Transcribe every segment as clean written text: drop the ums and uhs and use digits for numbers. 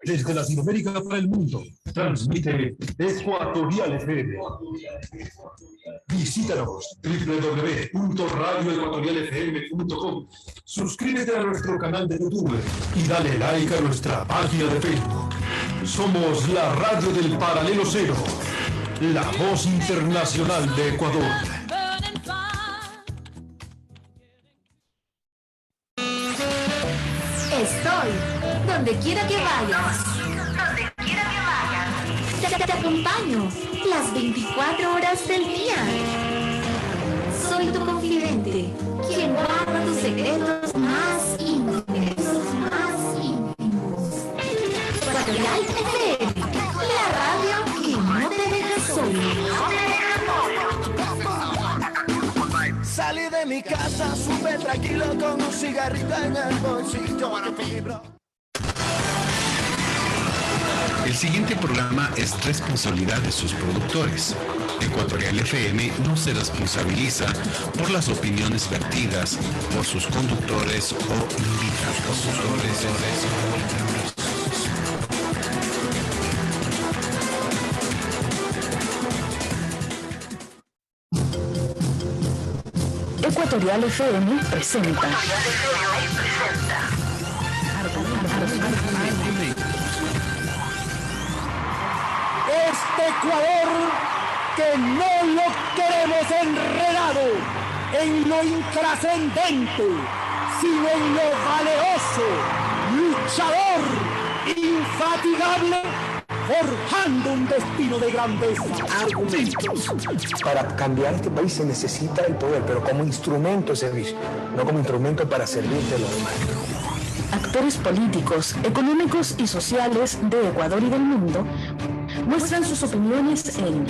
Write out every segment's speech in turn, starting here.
Desde Latinoamérica para el mundo, transmite Ecuatorial FM. Visítanos www.radioecuatorialfm.com. Suscríbete a nuestro canal de YouTube y dale like a nuestra página de Facebook. Somos la radio del Paralelo Cero, la voz internacional de Ecuador. Estoy donde quiera que vayas. Donde quiera que vayas. Te acompaño las 24 horas del día. Soy tu confidente, quien guarda tus secretos más íntimos. Ecuatorial FM, la radio que no te deja solo. Salí de mi casa súper tranquilo con un cigarrito en el bolsillo. El siguiente programa es responsabilidad de sus productores. Ecuatorial FM no se responsabiliza por las opiniones vertidas por sus conductores o invitados. Ecuatorial FM presenta. Este Ecuador que no lo queremos enredado en lo intrascendente, sino en lo valeroso, luchador, infatigable, forjando un destino de grandeza. Argumentos. Para cambiar este país se necesita el poder, pero como instrumento de servicio, no como instrumento para servirte a los demás. Actores políticos, económicos y sociales de Ecuador y del mundo muestran sus opiniones en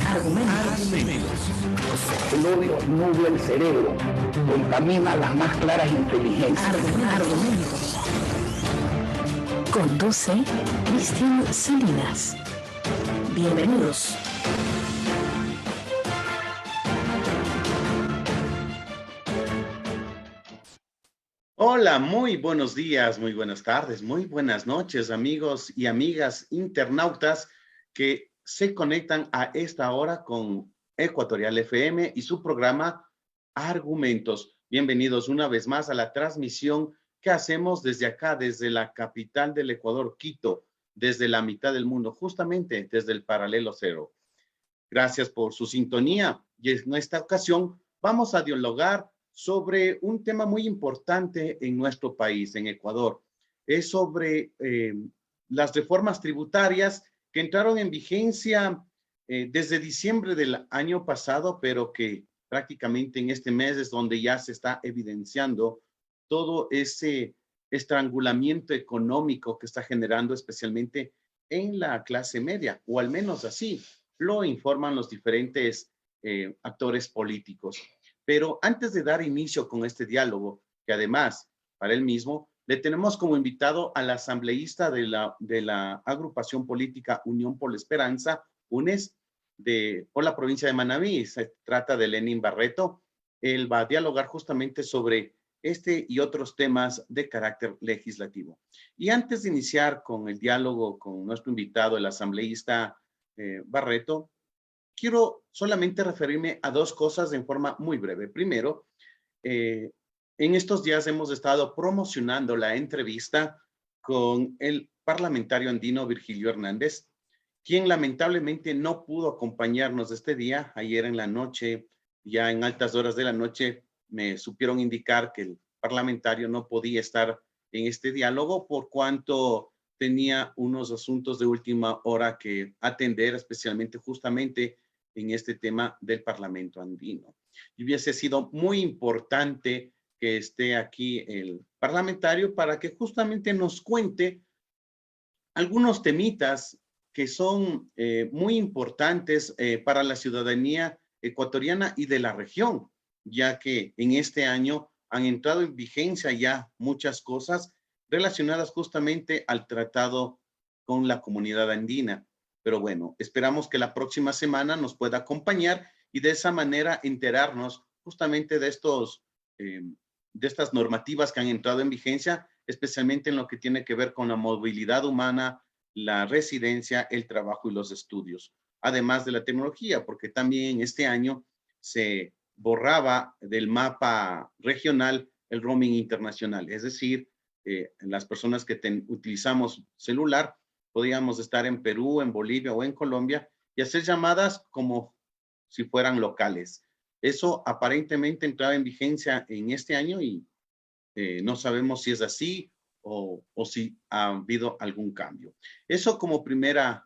Argumentos. El odio nubla el cerebro, contamina las más claras inteligencias. Argumentos. Conduce Cristian Salinas. Bienvenidos. Hola, muy buenos días, muy buenas tardes, muy buenas noches, amigos y amigas internautas que se conectan a esta hora con Ecuatorial FM y su programa Argumentos. Bienvenidos una vez más a la transmisión que hacemos desde acá, desde la capital del Ecuador, Quito, desde la mitad del mundo, justamente desde el Paralelo Cero. Gracias por su sintonía y en esta ocasión vamos a dialogar sobre un tema muy importante en nuestro país, en Ecuador. Es sobre las reformas tributarias que entraron en vigencia desde diciembre del año pasado, pero que prácticamente en este mes es donde ya se está evidenciando todo ese estrangulamiento económico que está generando especialmente en la clase media, o al menos así lo informan los diferentes actores políticos. Pero antes de dar inicio con este diálogo, que además, para él mismo, le tenemos como invitado al asambleísta de la agrupación política Unión por la Esperanza, UNES, por la provincia de Manabí. Se trata de Lenin Barreto. Él va a dialogar justamente sobre este y otros temas de carácter legislativo. Y antes de iniciar con el diálogo con nuestro invitado, el asambleísta Barreto, quiero solamente referirme a dos cosas en forma muy breve. Primero, en estos días hemos estado promocionando la entrevista con el parlamentario andino Virgilio Hernández, quien lamentablemente no pudo acompañarnos este día. Ayer en la noche, ya en altas horas de la noche, me supieron indicar que el parlamentario no podía estar en este diálogo por cuanto tenía unos asuntos de última hora que atender, especialmente justamente en este tema del Parlamento andino. Y hubiese sido muy importante que esté aquí el parlamentario para que justamente nos cuente algunos temitas que son muy importantes para la ciudadanía ecuatoriana y de la región, ya que en este año han entrado en vigencia ya muchas cosas relacionadas justamente al tratado con la comunidad andina. Pero bueno, esperamos que la próxima semana nos pueda acompañar y de esa manera enterarnos justamente de estas normativas que han entrado en vigencia, especialmente en lo que tiene que ver con la movilidad humana, la residencia, el trabajo y los estudios, además de la tecnología, porque también este año se borraba del mapa regional el roaming internacional, es decir, las personas que utilizamos celular, podíamos estar en Perú, en Bolivia o en Colombia y hacer llamadas como si fueran locales. Eso aparentemente entraba en vigencia en este año y no sabemos si es así o si ha habido algún cambio. Eso como primer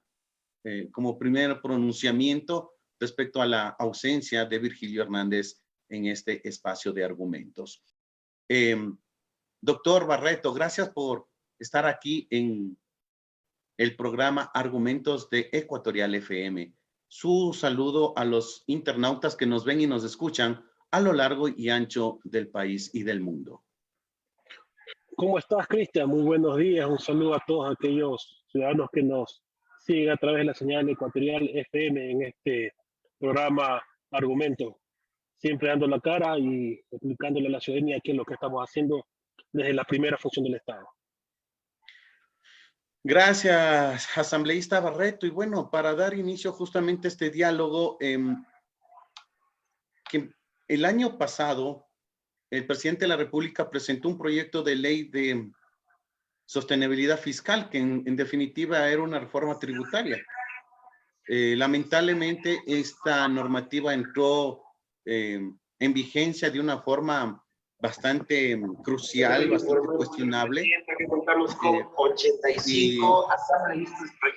pronunciamiento respecto a la ausencia de Virgilio Hernández en este espacio de argumentos. Doctor Barreto, gracias por estar aquí en el programa Argumentos de Ecuatorial FM. Su saludo a los internautas que nos ven y nos escuchan a lo largo y ancho del país y del mundo. ¿Cómo estás, Cristian? Muy buenos días. Un saludo a todos aquellos ciudadanos que nos siguen a través de la señal Ecuatorial FM en este programa Argumentos. Siempre dando la cara y explicándole a la ciudadanía qué es lo que estamos haciendo desde la primera función del Estado. Gracias, asambleísta Barreto. Y bueno, para dar inicio justamente a este diálogo, que el año pasado el presidente de la República presentó un proyecto de ley de sostenibilidad fiscal que en definitiva era una reforma tributaria. Lamentablemente esta normativa entró en vigencia de una forma bastante crucial, bastante cuestionable.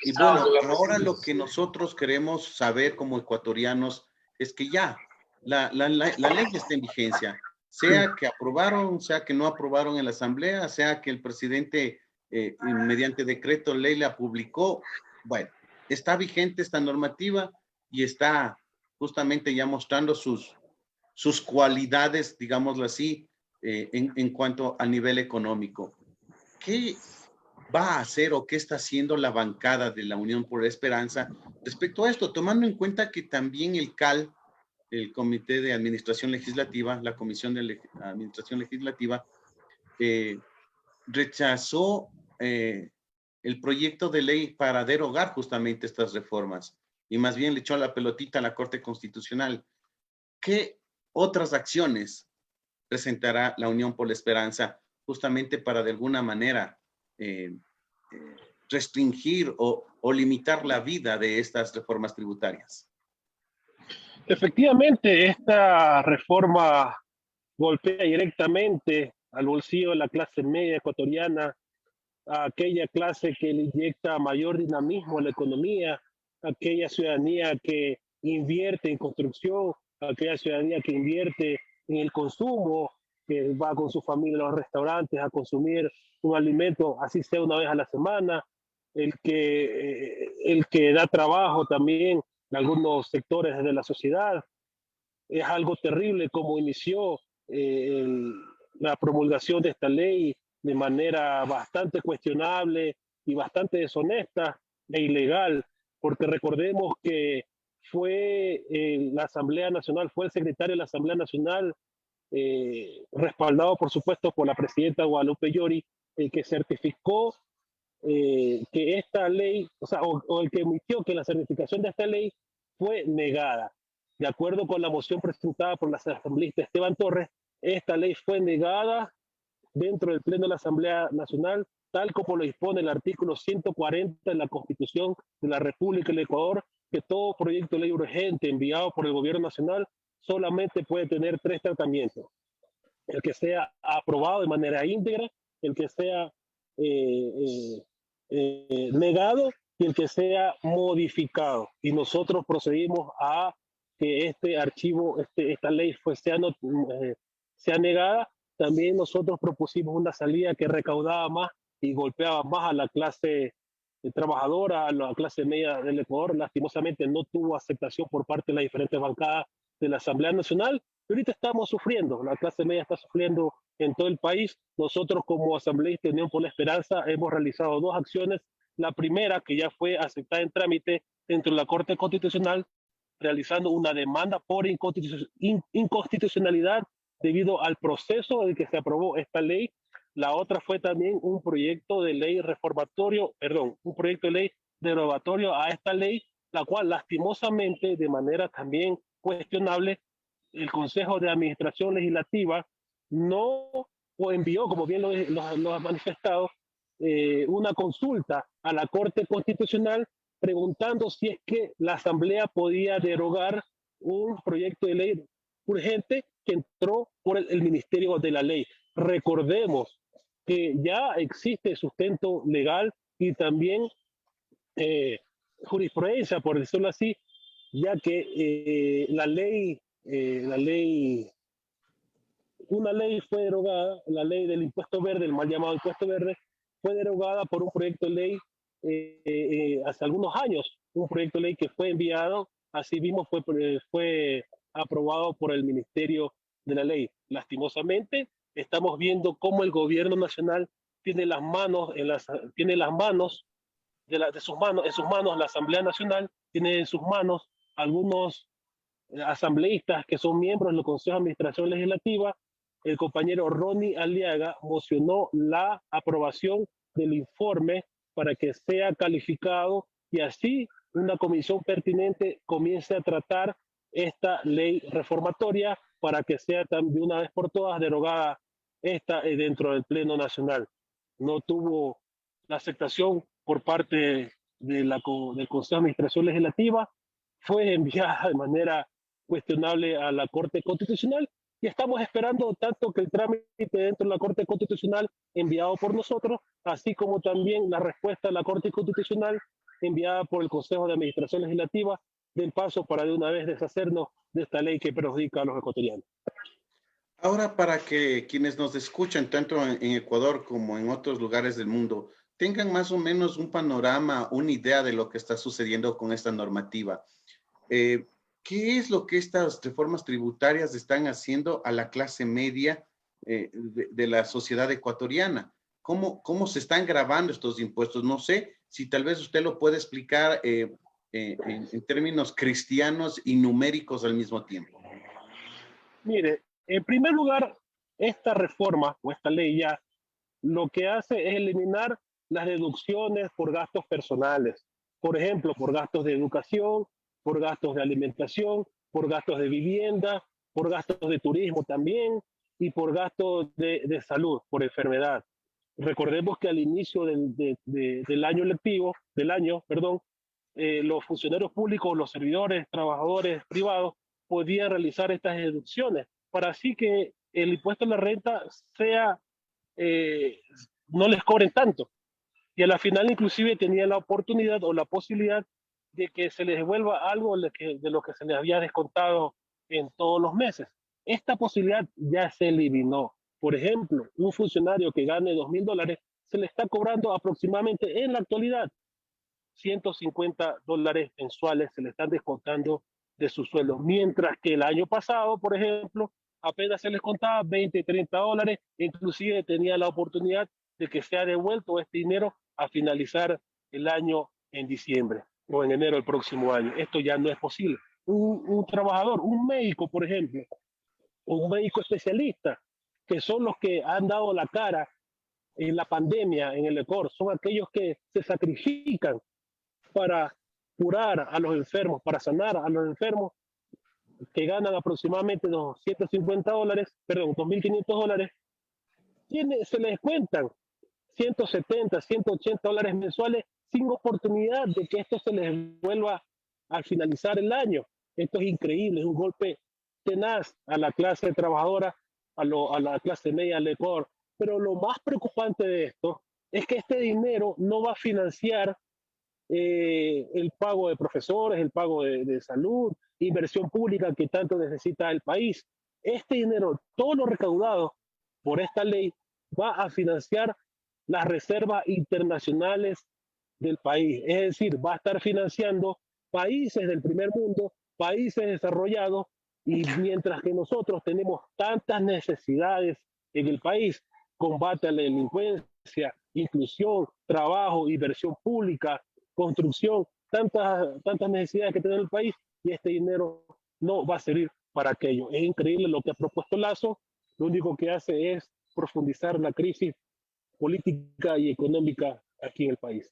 Y bueno, ahora lo que nosotros queremos saber como ecuatorianos es que ya la ley está en vigencia, sea que aprobaron, sea que no aprobaron en la asamblea, sea que el presidente mediante decreto ley la publicó. Bueno, está vigente esta normativa y está justamente ya mostrando sus cualidades, digámoslo así, en cuanto al nivel económico. ¿Qué va a hacer o qué está haciendo la bancada de la Unión por la Esperanza respecto a esto? Tomando en cuenta que también el CAL, el Comité de Administración Legislativa, la Comisión de Administración Legislativa, rechazó el proyecto de ley para derogar justamente estas reformas y más bien le echó la pelotita a la Corte Constitucional. ¿Qué otras acciones presentará la Unión por la Esperanza justamente para de alguna manera restringir o limitar la vida de estas reformas tributarias? Efectivamente, esta reforma golpea directamente al bolsillo de la clase media ecuatoriana, a aquella clase que le inyecta mayor dinamismo a la economía, a aquella ciudadanía que invierte en construcción, a aquella ciudadanía que invierte en el consumo, que va con su familia a los restaurantes a consumir un alimento, así sea una vez a la semana, el que da trabajo también en algunos sectores de la sociedad. Es algo terrible como inició la promulgación de esta ley de manera bastante cuestionable y bastante deshonesta e ilegal, porque recordemos que fue la Asamblea Nacional, fue el secretario de la Asamblea Nacional, respaldado por supuesto por la presidenta Guadalupe Llori, el que certificó que esta ley, o el que emitió que la certificación de esta ley fue negada. De acuerdo con la moción presentada por la asambleísta Esteban Torres, esta ley fue negada dentro del Pleno de la Asamblea Nacional, tal como lo dispone el artículo 140 de la Constitución de la República del Ecuador, que todo proyecto de ley urgente enviado por el Gobierno Nacional solamente puede tener 3 tratamientos: el que sea aprobado de manera íntegra, el que sea negado y el que sea modificado. Y nosotros procedimos a que este archivo, esta ley sea negada. También nosotros propusimos una salida que recaudaba más y golpeaba más a la clase trabajadora, a la clase media del Ecuador. Lastimosamente no tuvo aceptación por parte de las diferentes bancadas de la Asamblea Nacional. Y ahorita estamos sufriendo, la clase media está sufriendo en todo el país. Nosotros como asambleístas de Unión por la Esperanza hemos realizado 2 acciones. La primera, que ya fue aceptada en trámite dentro de la Corte Constitucional, realizando una demanda por inconstitucionalidad debido al proceso en que se aprobó esta ley. La otra fue también un proyecto de ley un proyecto de ley derogatorio a esta ley, la cual lastimosamente, de manera también cuestionable, el Consejo de Administración Legislativa no envió, como bien lo ha manifestado, una consulta a la Corte Constitucional preguntando si es que la Asamblea podía derogar un proyecto de ley urgente que entró por el Ministerio de la Ley. Recordemos que ya existe sustento legal y también jurisprudencia, por decirlo así, ya que una ley fue derogada, la ley del impuesto verde, el mal llamado impuesto verde, fue derogada por un proyecto de ley hace algunos años, un proyecto de ley que fue enviado, así mismo fue aprobado por el Ministerio de la Ley. Lastimosamente, estamos viendo cómo el gobierno nacional tiene en sus manos la Asamblea Nacional, tiene en sus manos algunos asambleístas que son miembros del Consejo de Administración Legislativa. El compañero Ronnie Aliaga mocionó la aprobación del informe para que sea calificado y así una comisión pertinente comience a tratar esta ley reformatoria para que sea de una vez por todas derogada esta dentro del Pleno Nacional. No tuvo la aceptación por parte del Consejo de Administración Legislativa, fue enviada de manera cuestionable a la Corte Constitucional y estamos esperando tanto que el trámite dentro de la Corte Constitucional enviado por nosotros, así como también la respuesta a la Corte Constitucional enviada por el Consejo de Administración Legislativa del paso para de una vez deshacernos de esta ley que perjudica a los ecuatorianos. Ahora, para que quienes nos escuchan, tanto en Ecuador como en otros lugares del mundo, tengan más o menos un panorama, una idea de lo que está sucediendo con esta normativa. ¿Qué es lo que estas reformas tributarias están haciendo a la clase media de la sociedad ecuatoriana? ¿Cómo se están gravando estos impuestos? No sé si tal vez usted lo puede explicar en términos cristianos y numéricos al mismo tiempo. Mire, en primer lugar, esta reforma o esta ley ya lo que hace es eliminar las deducciones por gastos personales. Por ejemplo, por gastos de educación, por gastos de alimentación, por gastos de vivienda, por gastos de turismo también y por gastos de salud, por enfermedad. Recordemos que al inicio del año lectivo, los funcionarios públicos, los servidores, trabajadores privados podían realizar estas deducciones para así que el impuesto a la renta no les cobren tanto. Y a la final inclusive tenían la oportunidad o la posibilidad de que se les devuelva algo de lo que se les había descontado en todos los meses. Esta posibilidad ya se eliminó. Por ejemplo, un funcionario que gane $2,000 se le está cobrando aproximadamente en la actualidad $150 mensuales, se le están descontando de su sueldo, mientras que el año pasado, por ejemplo, apenas se les contaba $20, $30, inclusive tenía la oportunidad de que sea devuelto este dinero a finalizar el año en diciembre o en enero del próximo año. Esto ya no es posible. Un trabajador, un médico, por ejemplo, o un médico especialista, que son los que han dado la cara en la pandemia en el Ecuador, son aquellos que se sacrifican para curar a los enfermos, para sanar a los enfermos, que ganan aproximadamente $2.500, se les cuentan $170, $180 mensuales sin oportunidad de que esto se les vuelva al finalizar el año. Esto es increíble, es un golpe tenaz a la clase trabajadora, a la clase media del Ecuador. Pero lo más preocupante de esto es que este dinero no va a financiar el pago de profesores, el pago de salud, inversión pública que tanto necesita el país. Este dinero, todo lo recaudado por esta ley, va a financiar las reservas internacionales del país. Es decir, va a estar financiando países del primer mundo, países desarrollados, y mientras que nosotros tenemos tantas necesidades en el país, combate a la delincuencia, inclusión, trabajo, inversión pública, construcción, tantas necesidades que tiene el país, y este dinero no va a servir para aquello. Es increíble lo que ha propuesto Lazo, lo único que hace es profundizar la crisis política y económica aquí en el país.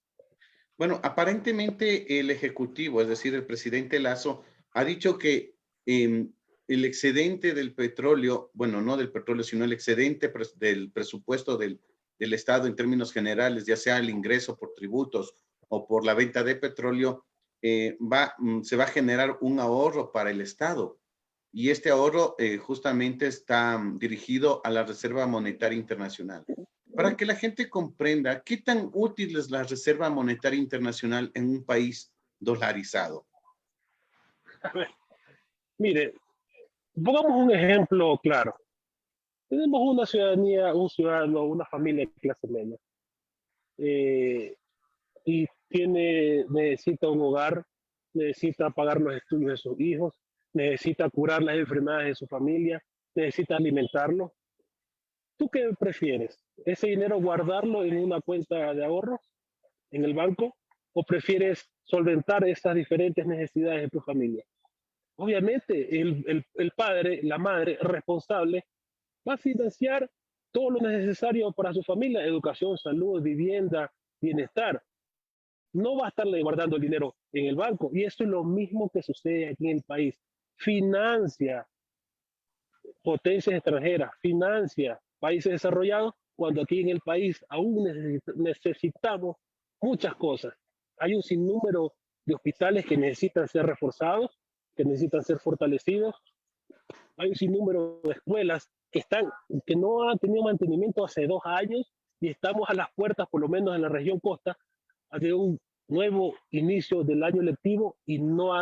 Bueno, aparentemente el Ejecutivo, es decir, el presidente Lasso, ha dicho que el excedente del petróleo, bueno, no del petróleo, sino el excedente del presupuesto del Estado en términos generales, ya sea el ingreso por tributos o por la venta de petróleo, se va a generar un ahorro para el Estado. Y este ahorro justamente está dirigido a la Reserva Monetaria Internacional. Para que la gente comprenda qué tan útil es la Reserva Monetaria Internacional en un país dolarizado. A ver, mire, pongamos un ejemplo claro. Tenemos una ciudadanía, un ciudadano, una familia de clase media. Y necesita un hogar, necesita pagar los estudios de sus hijos, necesita curar las enfermedades de su familia, necesita alimentarlo. ¿Tú qué prefieres? ¿Ese dinero guardarlo en una cuenta de ahorros en el banco o prefieres solventar esas diferentes necesidades de tu familia? Obviamente el padre, la madre responsable va a financiar todo lo necesario para su familia: educación, salud, vivienda, bienestar. No va a estarle guardando el dinero en el banco. Y eso es lo mismo que sucede aquí en el país. Financia potencias extranjeras, financia países desarrollados, cuando aquí en el país aún necesitamos muchas cosas. Hay un sinnúmero de hospitales que necesitan ser reforzados, que necesitan ser fortalecidos. Hay un sinnúmero de escuelas que no han tenido mantenimiento hace 2 años y estamos a las puertas, por lo menos en la región costa, de un nuevo inicio del año lectivo y no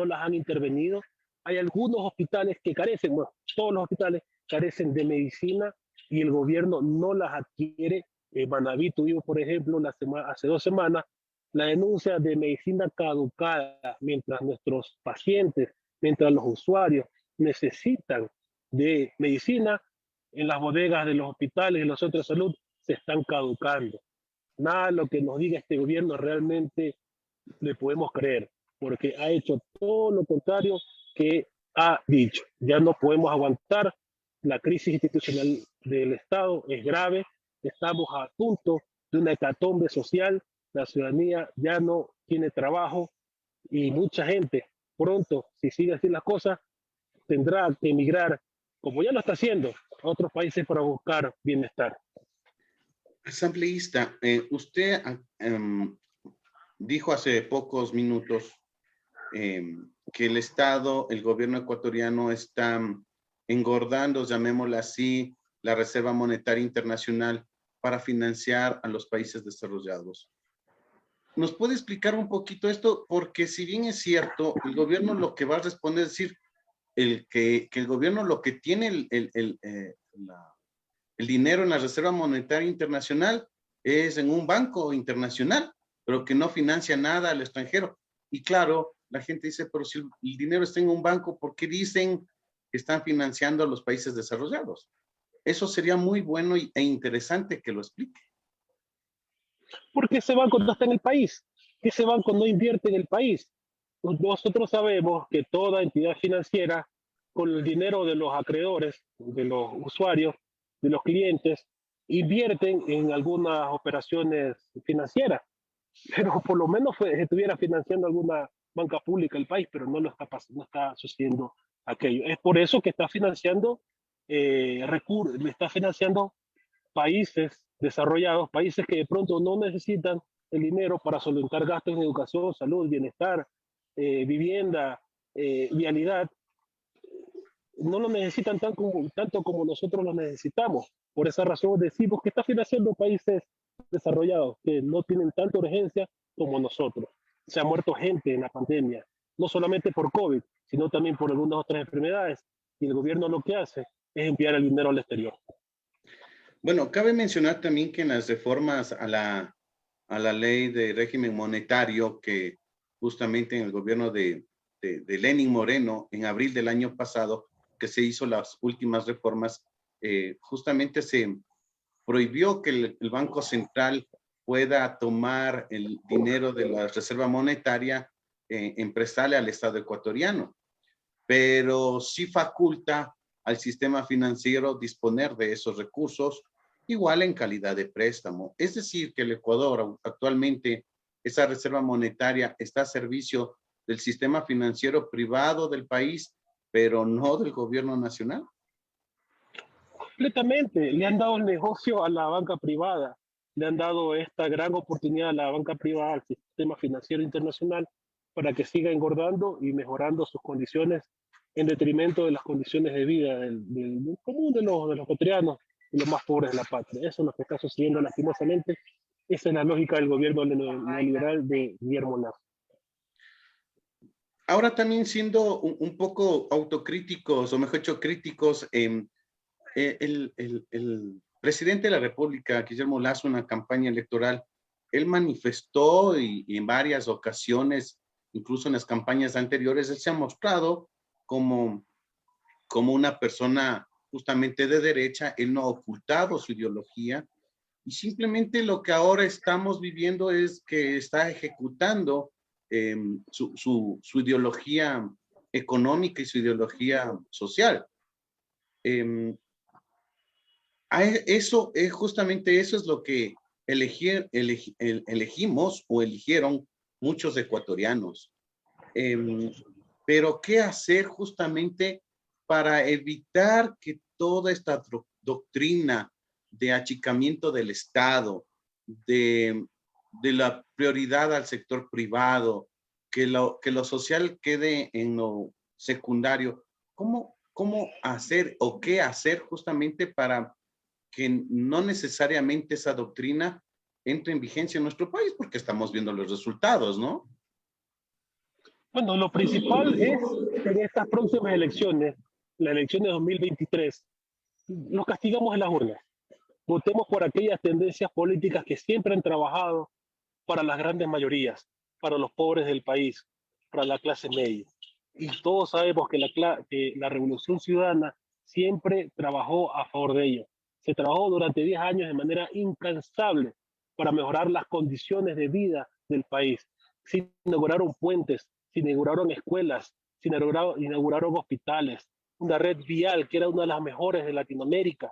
las han intervenido. Hay algunos hospitales que carecen, bueno, todos los hospitales carecen de medicina y el gobierno no las adquiere. Manaví tuvimos, por ejemplo, hace 2 semanas, la denuncia de medicina caducada, mientras nuestros pacientes, mientras los usuarios necesitan de medicina, en las bodegas de los hospitales y los centros de salud se están caducando. Nada de lo que nos diga este gobierno realmente le podemos creer, porque ha hecho todo lo contrario que ha dicho. Ya no podemos aguantar, la crisis institucional del Estado es grave, estamos a punto de una hecatombe social, la ciudadanía ya no tiene trabajo y mucha gente pronto, si sigue así las cosas, tendrá que emigrar, como ya lo está haciendo, a otros países para buscar bienestar. Asambleísta, usted dijo hace pocos minutos que el Estado, el gobierno ecuatoriano está engordando, llamémosla así, la Reserva Monetaria Internacional para financiar a los países desarrollados. ¿Nos puede explicar un poquito esto? Porque si bien es cierto, el gobierno lo que va a responder es decir, que el gobierno lo que tiene el dinero en la Reserva Monetaria Internacional es en un banco internacional, pero que no financia nada al extranjero. Y claro, la gente dice, pero si el dinero está en un banco, ¿por qué dicen que están financiando a los países desarrollados? Eso sería muy bueno e interesante que lo explique. Porque ese banco no está en el país, ese banco no invierte en el país. Nosotros sabemos que toda entidad financiera, con el dinero de los acreedores, de los usuarios, de los clientes, invierten en algunas operaciones financieras, pero por lo menos estuviera financiando alguna banca pública del país, pero no está sucediendo aquello. Es por eso que está financiando está financiando países desarrollados, países que de pronto no necesitan el dinero para solventar gastos en educación, salud, bienestar, vivienda, vialidad. No lo necesitan tanto como nosotros lo necesitamos. Por esa razón decimos que está financiando países desarrollados que no tienen tanta urgencia como nosotros. Se ha muerto gente en la pandemia, no solamente por COVID, sino también por algunas otras enfermedades. Y el gobierno lo que hace es enviar el dinero al exterior. Bueno, cabe mencionar también que en las reformas a la ley de régimen monetario que justamente en el gobierno de Lenín Moreno en abril del año pasado, que se hizo las últimas reformas, justamente se prohibió que el Banco Central pueda tomar el dinero de la Reserva Monetaria en prestarle al Estado ecuatoriano, pero sí faculta al sistema financiero disponer de esos recursos, igual en calidad de préstamo. Es decir, que el Ecuador actualmente, esa reserva monetaria está a servicio del sistema financiero privado del país, pero no del gobierno nacional. Completamente, le han dado el negocio a la banca privada, le han dado esta gran oportunidad a la banca privada, al sistema financiero internacional, para que siga engordando y mejorando sus condiciones en detrimento de las condiciones de vida del común de los ecuatorianos y los más pobres de la patria. Eso es lo que está sucediendo lastimosamente. Esa es la lógica del gobierno neoliberal de Guillermo Lasso. Ahora también siendo un poco autocríticos, o mejor dicho, críticos, el presidente de la República, Guillermo Lasso, en una campaña electoral, él manifestó y en varias ocasiones, incluso en las campañas anteriores, él se ha mostrado como una persona justamente de derecha. Él no ha ocultado su ideología y simplemente lo que ahora estamos viviendo es que está ejecutando su ideología económica y su ideología social. Eso es justamente eso es lo que elegimos o eligieron muchos ecuatorianos. Pero ¿qué hacer justamente para evitar que toda esta doctrina de achicamiento del Estado, de la prioridad al sector privado, que lo social quede en lo secundario, ¿cómo hacer o qué hacer justamente para que no necesariamente esa doctrina entre en vigencia en nuestro país? Porque estamos viendo los resultados, ¿no? Bueno, lo principal es que en estas próximas elecciones, la elección de 2023, nos castigamos en las urnas. Votemos por aquellas tendencias políticas que siempre han trabajado para las grandes mayorías, para los pobres del país, para la clase media. Y todos sabemos que la Revolución Ciudadana siempre trabajó a favor de ello. Se trabajó durante 10 años de manera incansable para mejorar las condiciones de vida del país. Se inauguraron puentes, se inauguraron escuelas, se inauguraron hospitales, una red vial que era una de las mejores de Latinoamérica.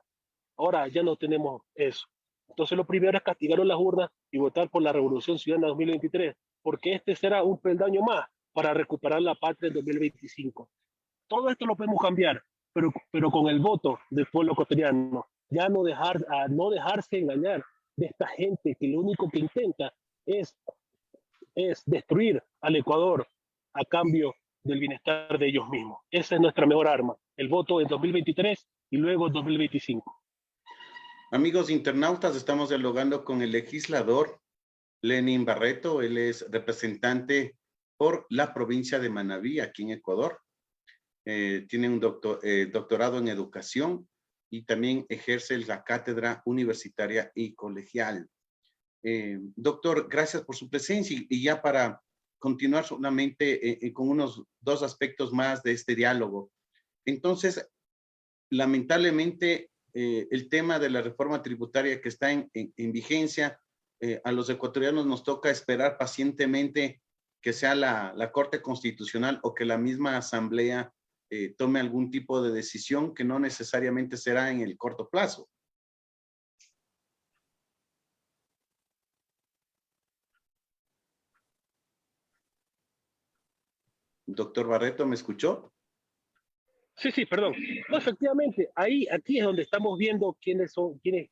Ahora ya no tenemos eso. Entonces lo primero es castigar las urnas y votar por la Revolución Ciudadana 2023, porque este será un peldaño más para recuperar la patria en 2025. Todo esto lo podemos cambiar, pero con el voto del pueblo ecuatoriano. Ya no dejarse engañar de esta gente que lo único que intenta es destruir al Ecuador a cambio del bienestar de ellos mismos. Esa es nuestra mejor arma, el voto en 2023 y luego en 2025. Amigos internautas, estamos dialogando con el legislador Lenin Barreto. Él es representante por la provincia de Manabí, aquí en Ecuador. Tiene un doctorado en educación y también ejerce la cátedra universitaria y colegial. Doctor, gracias por su presencia y ya para continuar solamente con unos 2 aspectos más de este diálogo. Entonces, lamentablemente, el tema de la reforma tributaria que está en vigencia, a los ecuatorianos nos toca esperar pacientemente que sea la Corte Constitucional o que la misma Asamblea tome algún tipo de decisión que no necesariamente será en el corto plazo. Doctor Barreto, ¿me escuchó? Sí, perdón. No, efectivamente, aquí es donde estamos viendo quién es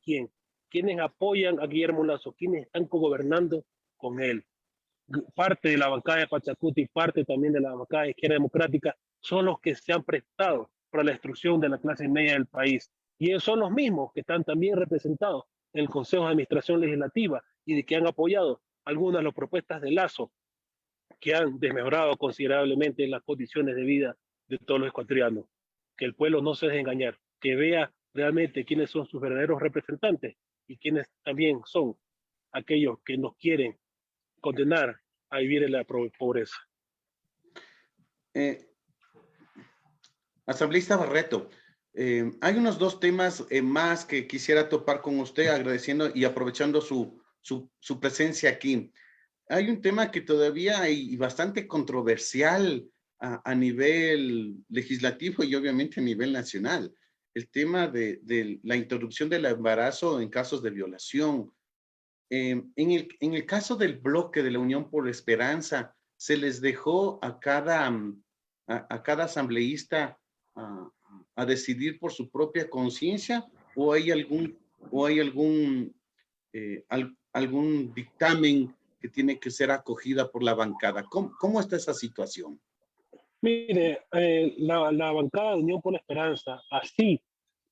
quién, quiénes apoyan a Guillermo Lasso, quiénes están cogobernando con él. Parte de la bancada de Pachacuti y parte también de la bancada de Izquierda Democrática son los que se han prestado para la destrucción de la clase media del país. Y ellos son los mismos que están también representados en el Consejo de Administración Legislativa y de que han apoyado algunas de las propuestas de Lasso que han desmejorado considerablemente las condiciones de vida de todos los ecuatorianos. Que el pueblo no se deje engañar, que vea realmente quiénes son sus verdaderos representantes y quiénes también son aquellos que nos quieren condenar a vivir en la pobreza. Asambleísta Barreto, hay unos 2 temas más que quisiera topar con usted, agradeciendo y aprovechando su presencia aquí. Hay un tema que todavía hay bastante controversial a nivel legislativo y obviamente a nivel nacional. El tema de la interrupción del embarazo en casos de violación. En el caso del bloque de la Unión por la Esperanza, ¿se les dejó a cada asambleísta a decidir por su propia conciencia o hay algún dictamen que tiene que ser acogida por la bancada? ¿Cómo está esa situación? Mire, la bancada de Unión por la Esperanza, así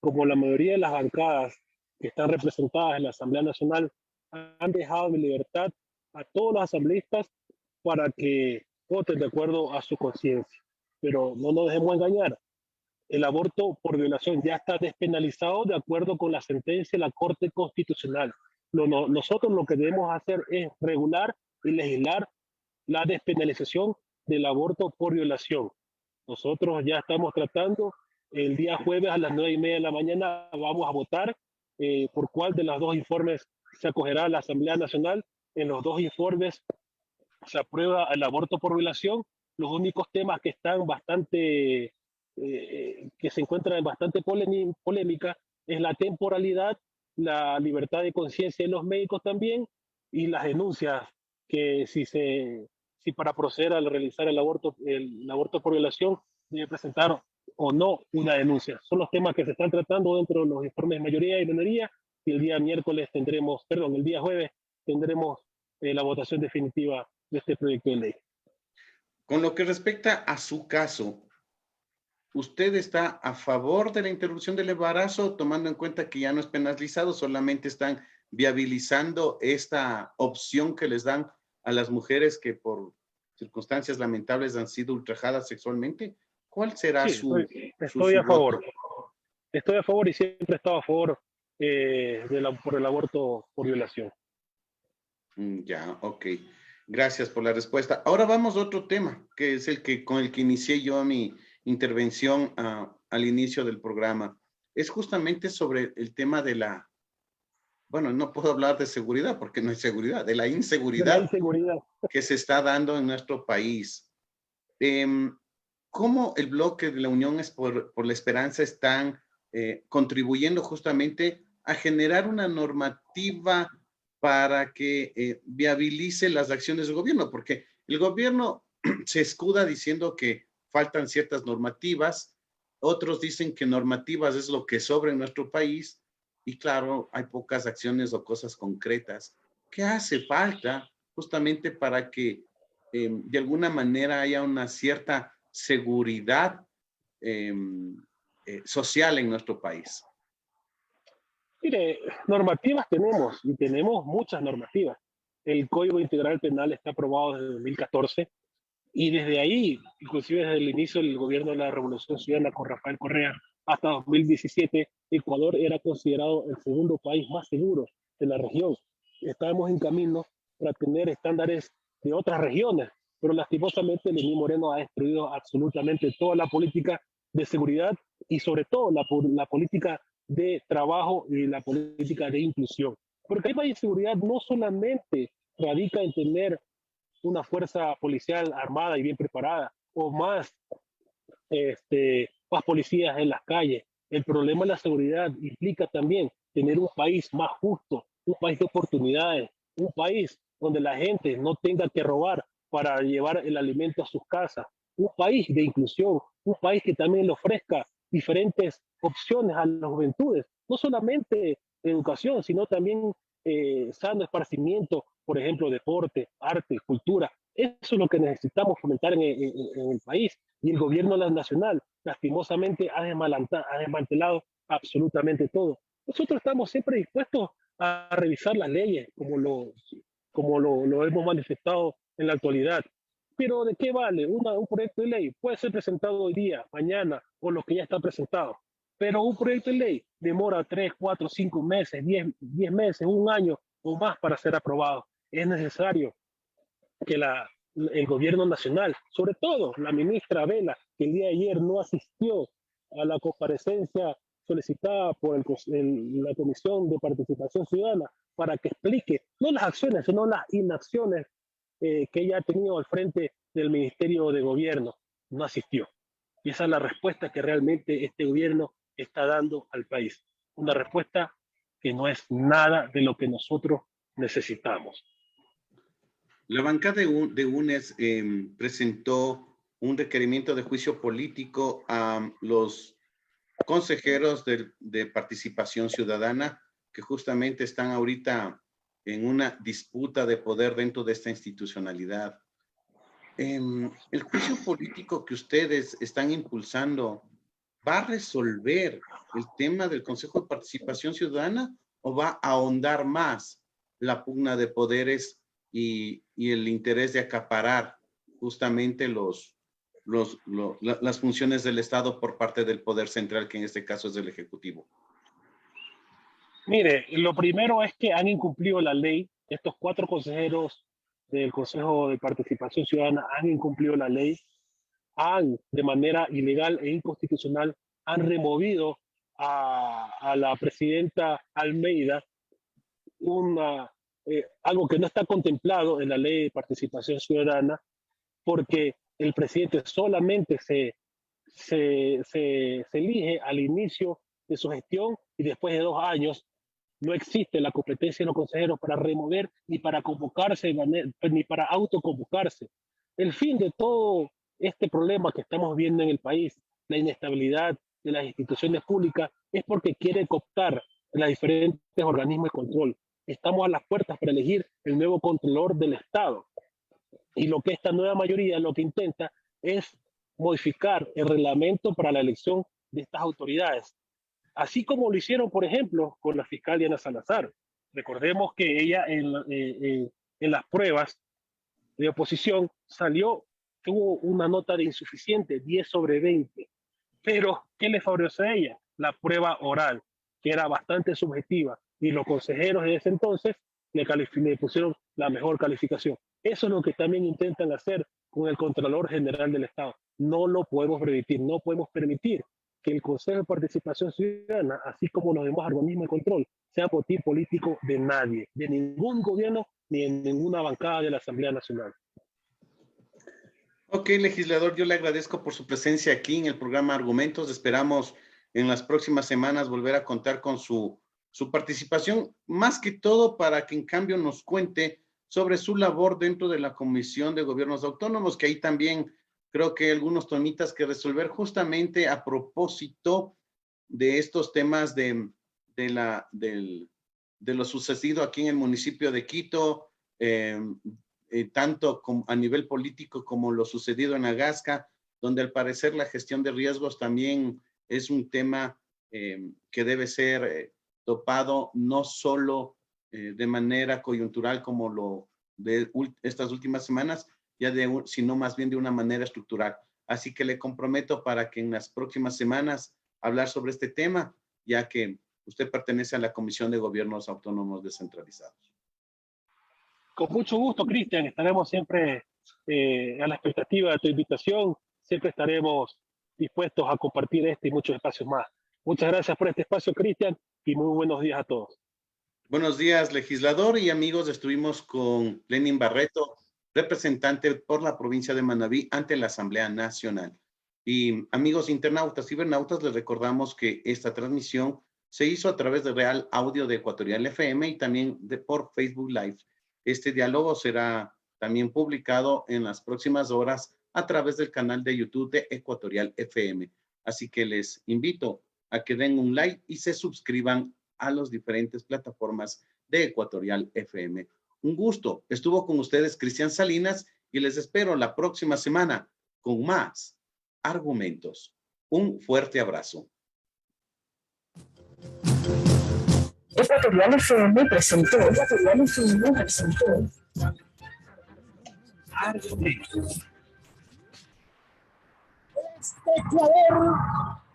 como la mayoría de las bancadas que están representadas en la Asamblea Nacional, han dejado de libertad a todos los asambleístas para que voten de acuerdo a su conciencia. Pero no nos dejemos engañar. El aborto por violación ya está despenalizado de acuerdo con la sentencia de la Corte Constitucional. Nosotros lo que debemos hacer es regular y legislar la despenalización del aborto por violación. Nosotros ya estamos tratando, el día jueves a las 9:30 de la mañana vamos a votar por cuál de los dos informes se acogerá a la Asamblea Nacional. En los dos informes se aprueba el aborto por violación. Los únicos temas que están bastante, que se encuentran en bastante polémica es la temporalidad, la libertad de conciencia de los médicos también y las denuncias que si para proceder a realizar el aborto por violación debe presentar o no una denuncia. Son los temas que se están tratando dentro de los informes de mayoría y minoría y el día jueves tendremos la votación definitiva de este proyecto de ley. Con lo que respecta a su caso, ¿usted está a favor de la interrupción del embarazo, tomando en cuenta que ya no es penalizado, solamente están viabilizando esta opción que les dan a las mujeres que por circunstancias lamentables han sido ultrajadas sexualmente? ¿Cuál será Estoy a favor. Estoy a favor y siempre he estado a favor por el aborto por violación. Ya, ok. Gracias por la respuesta. Ahora vamos a otro tema, que es con el que inicié yo mi intervención al inicio del programa. Es justamente sobre el tema bueno, no puedo hablar de seguridad porque no hay seguridad, de la inseguridad que se está dando en nuestro país. ¿Cómo el bloque de la Unión por la Esperanza están contribuyendo justamente a generar una normativa para que viabilice las acciones del gobierno? Porque el gobierno se escuda diciendo que faltan ciertas normativas, otros dicen que normativas es lo que sobra en nuestro país, y claro, hay pocas acciones o cosas concretas. ¿Qué hace falta justamente para que de alguna manera haya una cierta seguridad social en nuestro país? Mire, normativas tenemos, y tenemos muchas normativas. El Código Integral Penal está aprobado desde 2014, y desde ahí, inclusive desde el inicio del gobierno de la Revolución Ciudadana con Rafael Correa, hasta 2017, Ecuador era considerado el segundo país más seguro de la región. Estábamos en camino para tener estándares de otras regiones, pero lastimosamente Lenín Moreno ha destruido absolutamente toda la política de seguridad y sobre todo la política de trabajo y la política de inclusión. Porque la inseguridad no solamente radica en tener una fuerza policial armada y bien preparada o más policías en las calles. El problema de la seguridad implica también tener un país más justo, un país de oportunidades, un país donde la gente no tenga que robar para llevar el alimento a sus casas, un país de inclusión, un país que también le ofrezca diferentes opciones a las juventudes, no solamente educación, sino también sano esparcimiento, por ejemplo, deporte, arte, cultura. Eso es lo que necesitamos fomentar en el país, y el gobierno nacional lastimosamente ha desmantelado absolutamente todo. Nosotros estamos siempre dispuestos a revisar las leyes como lo hemos manifestado en la actualidad. Pero ¿de qué vale? Un proyecto de ley puede ser presentado hoy día, mañana, o lo que ya está presentado. Pero un proyecto de ley demora 3, 4, 5 meses, 10 meses, un año o más para ser aprobado. Es necesario que el gobierno nacional, sobre todo la ministra Vela, que el día de ayer no asistió a la comparecencia solicitada por la Comisión de Participación Ciudadana, para que explique no las acciones, sino las inacciones que ella ha tenido al frente del Ministerio de Gobierno. no asistió. Y esa es la respuesta que realmente este gobierno está dando al país. Una respuesta que no es nada de lo que nosotros necesitamos. La bancada de UNES presentó un requerimiento de juicio político a los consejeros de participación ciudadana que justamente están ahorita en una disputa de poder dentro de esta institucionalidad. El juicio político que ustedes están impulsando, ¿va a resolver el tema del Consejo de Participación Ciudadana o va a ahondar más la pugna de poderes y el interés de acaparar justamente las funciones del Estado por parte del poder central, que en este caso es del Ejecutivo? Mire, lo primero es que han incumplido la ley. Estos 4 consejeros del Consejo de Participación Ciudadana han incumplido la ley, de manera ilegal e inconstitucional, han removido a la presidenta Almeida, algo que no está contemplado en la ley de participación ciudadana, porque el presidente solamente se elige al inicio de su gestión y después de 2 años no existe la competencia de los consejeros para remover ni para convocarse ni para autoconvocarse. El fin de todo este problema que estamos viendo en el país, la inestabilidad de las instituciones públicas, es porque quiere cooptar los diferentes organismos de control. Estamos a las puertas para elegir el nuevo controlador del Estado. Y lo que esta nueva mayoría lo que intenta es modificar el reglamento para la elección de estas autoridades. Así como lo hicieron, por ejemplo, con la fiscal Diana Salazar. Recordemos que ella en las pruebas de oposición tuvo una nota de insuficiente, 10/20. Pero, ¿qué le favoreció a ella? La prueba oral, que era bastante subjetiva. Y los consejeros de ese entonces le pusieron la mejor calificación. Eso es lo que también intentan hacer con el Contralor General del Estado. No lo podemos permitir, no podemos permitir que el Consejo de Participación Ciudadana, así como los demás organismos de control, sea botín político de nadie, de ningún gobierno, ni en ninguna bancada de la Asamblea Nacional. Ok, legislador, yo le agradezco por su presencia aquí en el programa Argumentos. Esperamos en las próximas semanas volver a contar con su participación, más que todo para que en cambio nos cuente sobre su labor dentro de la Comisión de Gobiernos Autónomos, que ahí también creo que hay algunos temitas que resolver justamente a propósito de estos temas de lo sucedido aquí en el municipio de Quito, tanto a nivel político como lo sucedido en Agasca, donde al parecer la gestión de riesgos también es un tema que debe ser topado no solo de manera coyuntural como lo de estas últimas semanas, sino más bien de una manera estructural. Así que le comprometo para que en las próximas semanas hablar sobre este tema, ya que usted pertenece a la Comisión de Gobiernos Autónomos Descentralizados. Con mucho gusto, Cristian. Estaremos siempre a la expectativa de tu invitación. Siempre estaremos dispuestos a compartir este y muchos espacios más. Muchas gracias por este espacio, Cristian, y muy buenos días a todos. Buenos días, legislador y amigos. Estuvimos con Lenin Barreto, representante por la provincia de Manabí ante la Asamblea Nacional. Y amigos internautas y cibernautas, les recordamos que esta transmisión se hizo a través de Real Audio de Ecuatorial FM y también por Facebook Live. Este diálogo será también publicado en las próximas horas a través del canal de YouTube de Ecuatorial FM. Así que les invito a que den un like y se suscriban a las diferentes plataformas de Ecuatorial FM. Un gusto. Estuvo con ustedes Cristian Salinas y les espero la próxima semana con más argumentos. Un fuerte abrazo. Ecuatorial FM presentó. Argumentos. Este Ecuador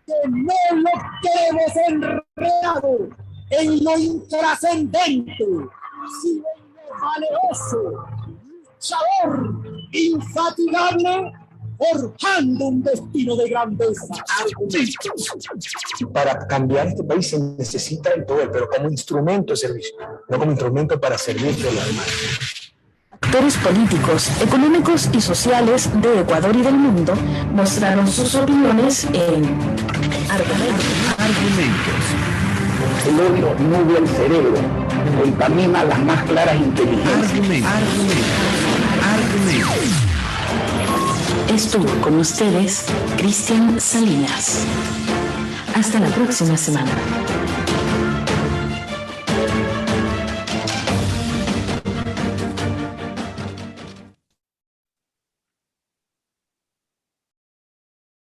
que no lo queremos enredado en lo intrascendente, sino en lo valeroso, luchador, infatigable, forjando un destino de grandeza. Argumentos. Para cambiar este país se necesita el poder, pero como instrumento de servicio, no como instrumento para servirse a los demás. Actores políticos, económicos y sociales de Ecuador y del mundo mostraron sus opiniones en Argumentos. El odio nubla el cerebro, contamina las más claras inteligencias. Argumentos. Estuvo con ustedes Cristian Salinas. Hasta la próxima semana.